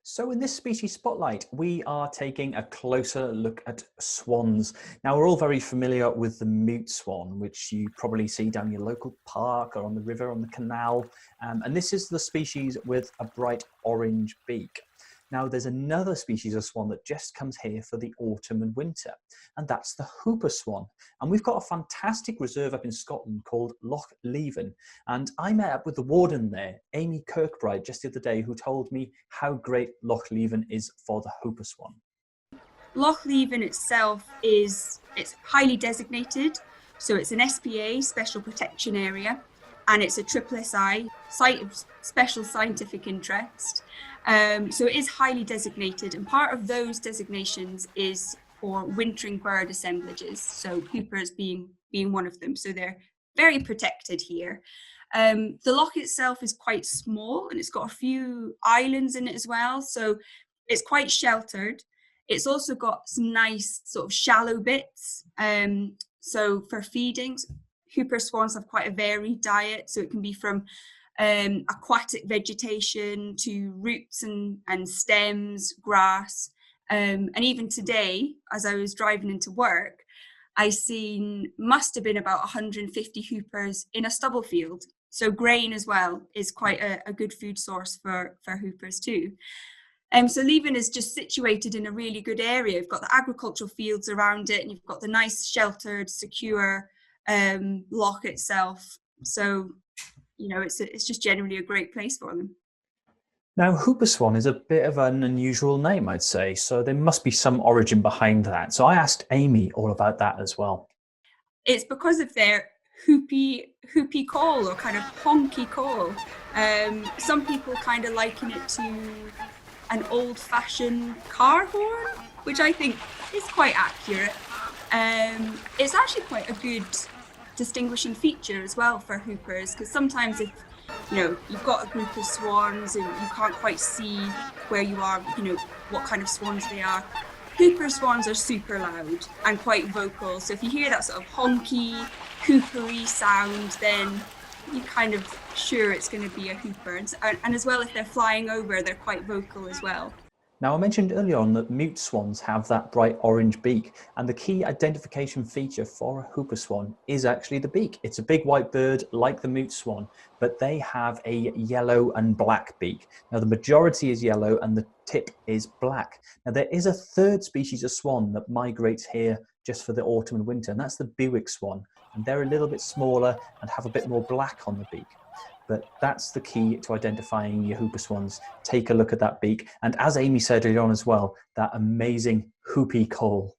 So in this species spotlight, we are taking a closer look at swans. Now we're all very familiar with the mute swan, which you probably see down your local park or on the river, on the canal. And this is the species with a bright orange beak. Now there's another species of swan that just comes here for the autumn and winter, and that's the whooper swan. And we've got a fantastic reserve up in Scotland called Loch Leven. And I met up with the warden there, Amy Kirkbright, just the other day, who told me how great Loch Leven is for the whooper swan. Loch Leven itself it's highly designated, so it's an SPA, Special Protection Area, and it's a SSI, Site of Special Scientific Interest. So it is highly designated, and part of those designations is for wintering bird assemblages, so whoopers being one of them. So they're very protected here. The loch itself is quite small, and it's got a few islands in it as well, so it's quite sheltered. It's also got some nice sort of shallow bits, so for feedings. Whooper swans have quite a varied diet, so it can be from aquatic vegetation to roots and stems, grass. And even today, as I was driving into work, must have been about 150 whoopers in a stubble field. So grain as well is quite a good food source for whoopers too. So Leven is just situated in a really good area. You've got the agricultural fields around it, and you've got the nice sheltered, secure loch itself. So, you know, it's just generally a great place for them. Now, whooper swan is a bit of an unusual name, I'd say, so there must be some origin behind that. So I asked Amy all about that as well. It's because of their hoopy call, or kind of honky call. Some people kind of liken it to an old-fashioned car horn, which I think is quite accurate. It's actually quite a good distinguishing feature as well for whoopers, because sometimes if you've got a group of swans and you can't quite see where you are, what kind of swans they are. Whooper swans are super loud and quite vocal, so if you hear that sort of honky, hoopery sound, then you're kind of sure it's going to be a whooper. And as well, if they're flying over, they're quite vocal as well. Now, I mentioned earlier on that mute swans have that bright orange beak, and the key identification feature for a whooper swan is actually the beak. It's a big white bird like the mute swan, but they have a yellow and black beak. Now, the majority is yellow and the tip is black. Now, there is a third species of swan that migrates here just for the autumn and winter, and that's the Bewick swan. And they're a little bit smaller and have a bit more black on the beak. But that's the key to identifying your whooper swans. Take a look at that beak. And as Amy said earlier on as well, that amazing whoopy call.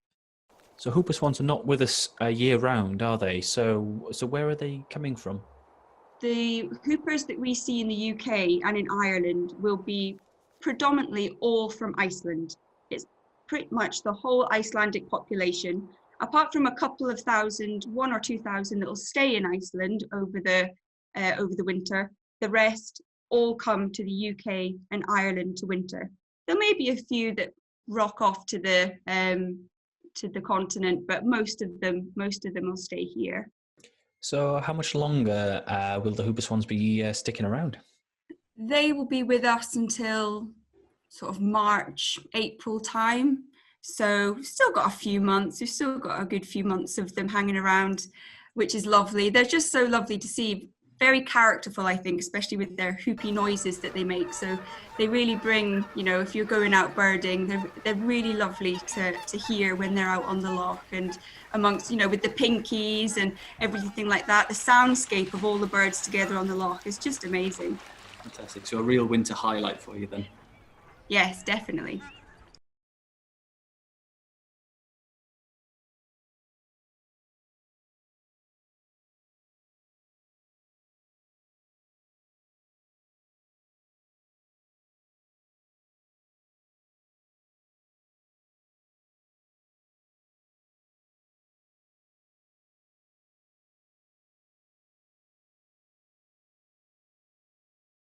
So whooper swans are not with us year round, are they? So where are they coming from? The whoopers that we see in the UK and in Ireland will be predominantly all from Iceland. It's pretty much the whole Icelandic population, apart from a couple of thousand, 1,000 or 2,000 that will stay in Iceland over the winter. The rest all come to the UK and Ireland to winter. There may be a few that rock off to the continent, but most of them will stay here. So how much longer will the whooper swans be sticking around? They will be with us until sort of March, April time. So we've still got a few months. We've still got a good few months of them hanging around, which is lovely. They're just so lovely to see. Very characterful, I think, especially with their whoopy noises that they make. So they really bring, if you're going out birding, they're really lovely to hear when they're out on the loch, and amongst, with the pinkies and everything like that. The soundscape of all the birds together on the loch is just amazing. Fantastic. So a real winter highlight for you then. Yes, definitely.